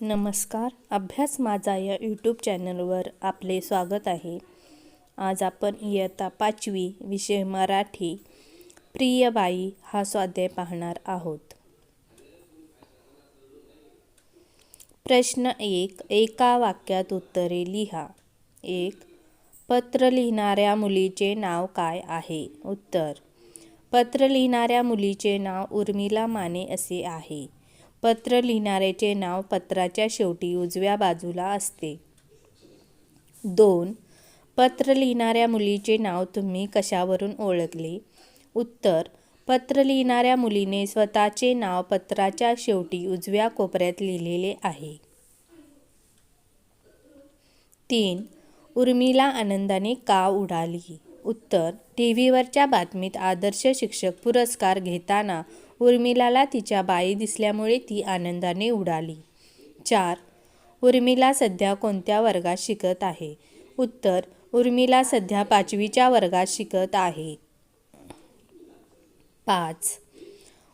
नमस्कार. अभ्यास माझा या यूट्यूब चॅनलवर आपले स्वागत आहे. आज आपण इयत्ता 5वी विषय मराठी प्रिय बाई हा स्वाध्याय पाहणार आहोत. प्रश्न 1. एका वाक्यात उत्तरे लिहा. 1. पत्र लिहिणाऱ्या मुलीचे नाव काय आहे? उत्तर. पत्र लिहिणाऱ्या मुलीचे नाव उर्मिला माने असे आहे. पत्र लिहिणाऱ्याचे नाव पत्राच्या शेवटी उजव्या बाजूला असते. 2. पत्र लिहिणाऱ्या मुलीचे नाव तुम्ही कशावरून ओळखले? उत्तर. पत्र लिहिणाऱ्या मुलीने स्वतःचे नाव पत्राच्या शेवटी उजव्या कोपऱ्यात लिहिलेले आहे. 3. उर्मिला आनंदाने का उडाली? उत्तर. टीव्हीवरच्या बातमीत आदर्श शिक्षक पुरस्कार घेताना उर्मिलाला तिच्या बाई दिसल्यामुळे ती आनंदाने उडाली. 4. उर्मिला सध्या कोणत्या वर्गात शिकत आहे? उत्तर. उर्मिला सध्या 5वीच्या वर्गात शिकत आहे. 5.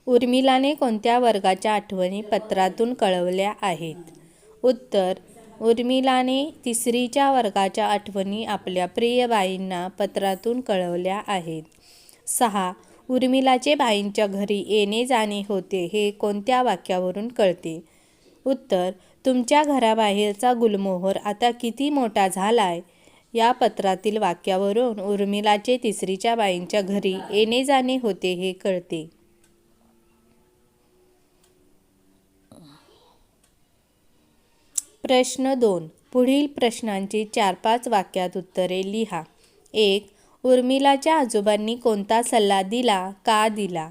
उर्मिलाने कोणत्या वर्गाच्या आठवणी पत्रातून कळवल्या आहेत? उत्तर. उर्मिलाने 3रीच्या वर्गाच्या आठवणी आपल्या प्रिय बाईंना पत्रातून कळवल्या आहेत. 6. उर्मिलाचे बाईंच्या घरी येणे जाणे होते हे कोणत्या वाक्यावरून कळते? उत्तर. तुमच्या घराबाहेरचा गुलमोहर आता किती मोठा झालाय या पत्रातील वाक्यावरून उर्मिलाचे 3रीच्या बाईंच्या घरी येणे जाणे होते हे कळते. प्रश्न 2. पुढील प्रश्नांची 4-5 वाक्यात उत्तरे लिहा. 1. उर्मिलाच्या आजोबांनी कोणता सल्ला दिला? का दिला?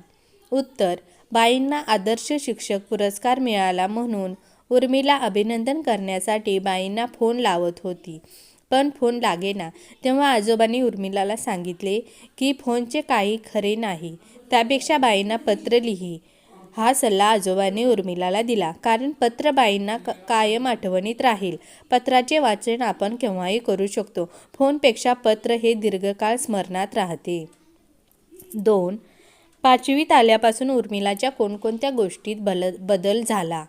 उत्तर. बाईंना आदर्श शिक्षक पुरस्कार मिळाला म्हणून उर्मिला अभिनंदन करण्यासाठी बाईंना फोन लावत होती. पण फोन लागेना. तेव्हा आजोबांनी उर्मिलाला सांगितले की फोनचे काही खरे नाही, त्यापेक्षा बाईंना पत्र लिही. हा सल्ला आजोबांनी उर्मिलाला दिला, कारण पत्र बाईंना कायम आठवणीत राहील. पत्राचे वाचन आपण केव्हाही करू शकतो. फोनपेक्षा पत्र हे दीर्घकाळ स्मरणात राहते. 2. 5वीत आल्यापासून उर्मिलाच्या कोणकोणत्या गोष्टीत बदल झाला?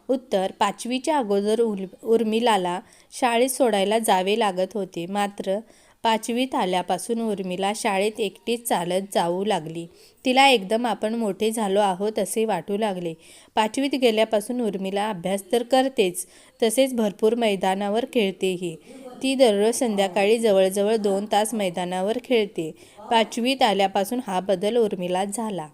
उत्तर. 5वीच्या अगोदर उर्मिलाला शाळेत सोडायला जावे लागत होते. मात्र 5वीत आल्यापासून उर्मिला शाळेत एकटीच चालत जाऊ लागली. तिला एकदम आपण मोठे झालो आहोत असे वाटू लागले. 5वीत गेल्यापासून उर्मिला अभ्यास तर करतेच, तसेच भरपूर मैदानावर खेळतेही. ती दररोज संध्याकाळी जवळजवळ 2 तास मैदानावर खेळते. 5वीत आल्यापासून हा बदल उर्मिलात झाला.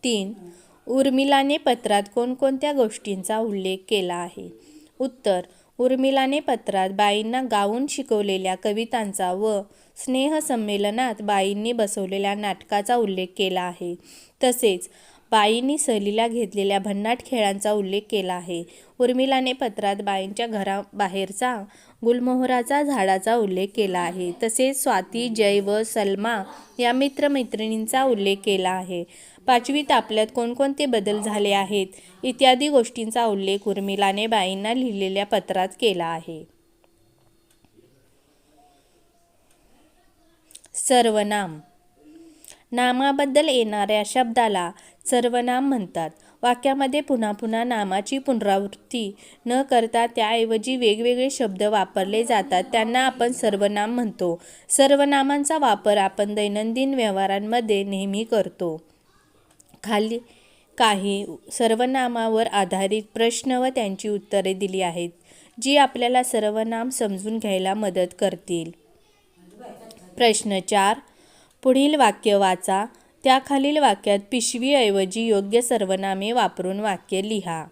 3. उर्मिलाने पत्रात कोणकोणत्या गोष्टींचा उल्लेख केला आहे? उत्तर. उर्मिलाने पत्रात बाईंना गाऊन शिकवलेल्या कवितांचा व स्नेहसंमेलनात बाईंनी बसवलेल्या नाटकाचा उल्लेख केला आहे. तसेच बाईंनी सहलीला घेतलेल्या भन्नाट खेळांचा उल्लेख केला आहे. उर्मिलाने पत्रात बाईंच्या घराबाहेरचा गुलमोहराचा झाडाचा उल्लेख केला आहे. तसेच स्वाती, जय व सलमा या मित्रमैत्रिणींचा उल्लेख केला आहे. 5वीत आपल्यात कोणकोणते बदल झाले आहेत इत्यादी गोष्टींचा उल्लेख उर्मिलाने बाईंना लिहिलेल्या पत्रात केला आहे. सर्वनाम. नामाबद्दल येणाऱ्या शब्दाला सर्वनाम म्हणतात. वाक्यामध्ये पुन्हा पुन्हा नामाची पुनरावृत्ती न करता त्याऐवजी वेगवेगळे शब्द वापरले जातात त्यांना आपण सर्वनाम म्हणतो. सर्वनामांचा वापर आपण दैनंदिन व्यवहारांमध्ये नेहमी करतो. खाली काही सर्वनामावर आधारित प्रश्न व त्यांची उत्तरे दिली आहेत, जी आपल्याला सर्वनाम समजून घ्यायला मदत करतील. प्रश्न 4. पुढील वाक्य वाचा. त्याखालील वाक्यात पिशवीऐवजी योग्य सर्वनामे वापरून वाक्य लिहा.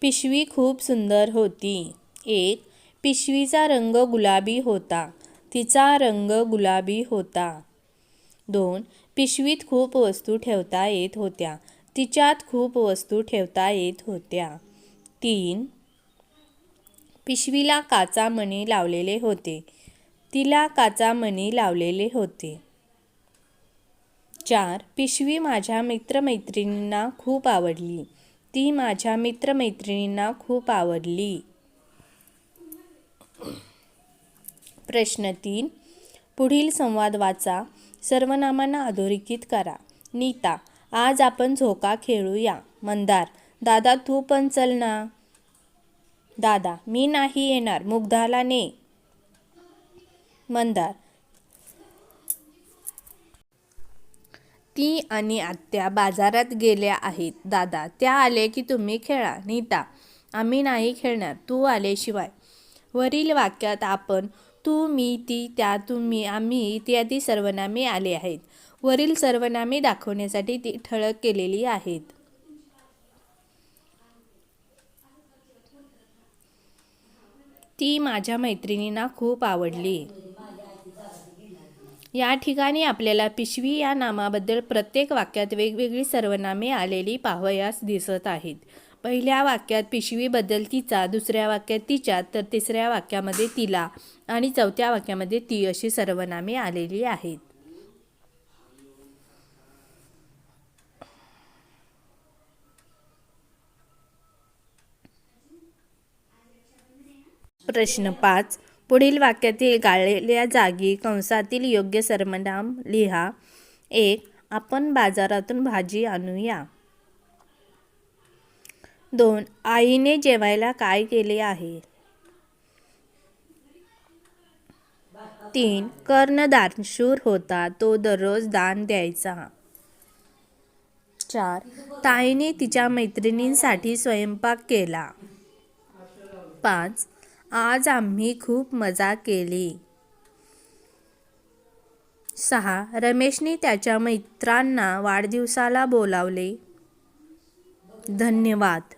पिशवी खूप सुंदर होती. 1. पिशवीचा रंग गुलाबी होता. तिचा रंग गुलाबी होता. 2. पिशवीत खूप वस्तू ठेवता येत होत्या. तिच्यात खूप वस्तू ठेवता येत होत्या. 3. पिशवीला काचामणी लावलेले होते. तिला काचामणी लावलेले होते. 4. पिशवी माझ्या मित्रमैत्रिणींना खूप आवडली. ती माझ्या मित्रमैत्रिणींना खूप आवडली. प्रश्न 3. पुढील संवाद वाचा. सर्वनामांना अधोरेखित करा. नीता, आज आपण झोका खेळूया. मंदार, दादा तू पण चल ना. दादा, मी नाही येणार, मुग्धाला ने. मंदार, ती आणि आत्या बाजारात गेल्या आहेत. दादा, त्या आले की तुम्ही खेळा. नीता, आम्ही नाही खेळणार तू आल्याशिवाय. वरील वाक्यात आपण, तू, मी, ती, त्या, तुम्ही, आम्ही इत्यादी सर्वनामे आले आहेत. वरील सर्वनामे दाखवण्यासाठी ती ठळक केलेली आहेत. ती माझ्या मैत्रिणींना खूप आवडली. या ठिकाणी आपल्याला पिशवी या नामाबद्दल प्रत्येक वाक्यात वेगवेगळी सर्वनामे आलेली पाहावयास दिसत आहेत. पहिल्या वाक्यात पिशवीबद्दल तिचा, दुसऱ्या वाक्यात तिच्या, तर तिसऱ्या वाक्यामध्ये तिला आणि चौथ्या वाक्यामध्ये ती अशी सर्वनामे आलेली आहेत. प्रश्न 5. पुढील वाक्यातील गाळलेल्या जागी कंसातील योग्य सर्वनाम लिहा. 1. आपण बाजारातून भाजी आणूया. 2. आईने जेवायला काय केले आहे. 3. कर्ण दानशूर होता, तो दररोज दान द्यायचा. 4. ताईने तिच्या मैत्रिणींसाठी स्वयंपाक केला. 5. आज आम्ही खूप मजा केली. 6. रमेशने त्याच्या मित्रांना वाढदिवसाला बोलावले. धन्यवाद.